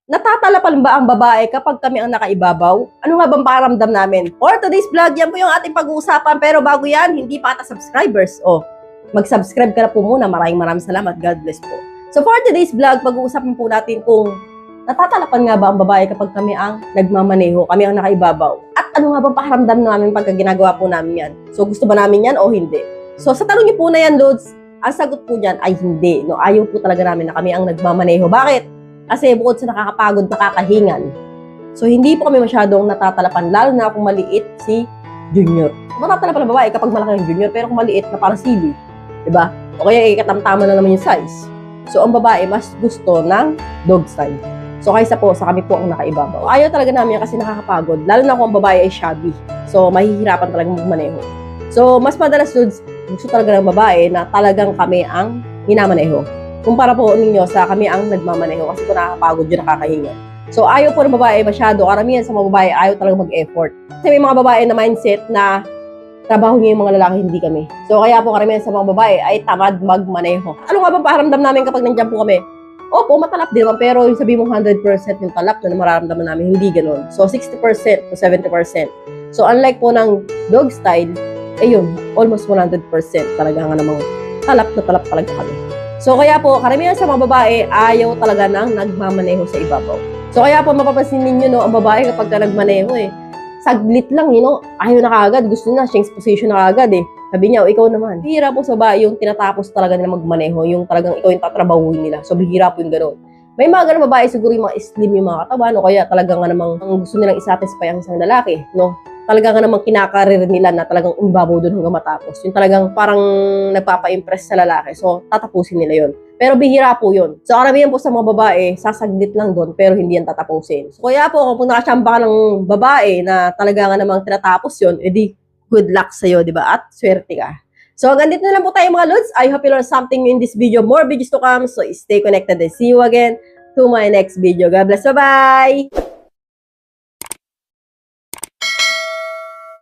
Natatalapan ba ang babae kapag kami ang nakaibabaw? Ano nga bang pakiramdam namin? For today's vlog, yan po yung ating pag-uusapan. Pero bago yan, hindi pa ata subscribers. Mag-subscribe ka na po muna. Maraming salamat. God bless po. So for today's vlog, pag-uusapan po natin kung natatalapan nga ba ang babae kapag kami ang nagmamaneho, kami ang nakaibabaw. At ano nga bang pakiramdam namin pagka ginagawa po namin yan? So gusto ba namin yan o hindi? So sa tanong niyo po na yan, Lods, ang sagot po dyan ay hindi. No, ayaw po talaga namin na kami ang nagmamaneho. Bakit? Kasi bukod sa nakakapagod, nakakahingan. So, hindi po kami masyadong natatalapan, lalo na kung maliit si Junior. Natatalapan ng babae kapag malaki yung Junior, pero kung maliit na parang sili, diba? O kaya ikatamtama na naman yung size. So, ang babae mas gusto ng dog style. So, kaysa po sa kami po ang nakaibabaw. Ayaw talaga namin yan kasi nakakapagod, lalo na kung ang babae ay shabby. So, mahihirapan talaga magmaneho. So, mas madalas dudes, gusto talaga ng babae na talagang kami ang minamaneho. Kumpara po ninyo sa kami ang nagmamaneho kasi po nakakapagod yun, nakakahinga. So ayaw po ng babae masyado, karamihan sa mga babae ayaw talaga mag-effort. Kasi may mga babae na mindset na trabaho niyo yung mga lalaki, hindi kami. So kaya po karamihan sa mga babae ay tamad magmaneho. Ano nga bang pakiramdam namin kapag nandiyan po kami? Opo, matalap din naman, pero yung sabihin mong 100% yung talap na mararamdaman namin, hindi ganun. So 60% to 70%. So unlike po ng dog style, ayun, almost 100% talaga nga namang talap na talap talaga kami. So kaya po, karamihan sa mga babae, ayaw talaga nang nagmamaneho sa ibabaw. So kaya po, mapapansin ninyo, no, ang babae kapag ka nagmaneho saglit lang, ayaw na kaagad, gusto na, siyang position na kaagad Sabi niya, ikaw naman. Bihira po sa babae yung tinatapos talaga nila magmaneho, yung talagang ikaw yung tatrabahuin nila. So bihira po yung gano'n. May mga ganang babae, siguro yung mga slim yung mga katawan, o kaya talaga nga namang gusto nilang isatisfy ang isang lalaki, no? Talaga nga namang kinakarir nila na talagang umbabaw doon hanggang matapos. Yung talagang parang nagpapa-impress sa lalaki. So, tatapusin nila yon. Pero bihira po yun. So, karamihan po sa mga babae, sasaglit lang doon, pero hindi yan tatapusin. So, kaya po, kung nakachamba ka ng babae na talaga nga namang tinatapos yun, edi good luck sa'yo, di ba? At swerte ka. So, hanggang dito na lang po tayo mga Lods. I hope you learned something in this video. More videos to come. So, stay connected and see you again to my next video. God bless. Bye-bye!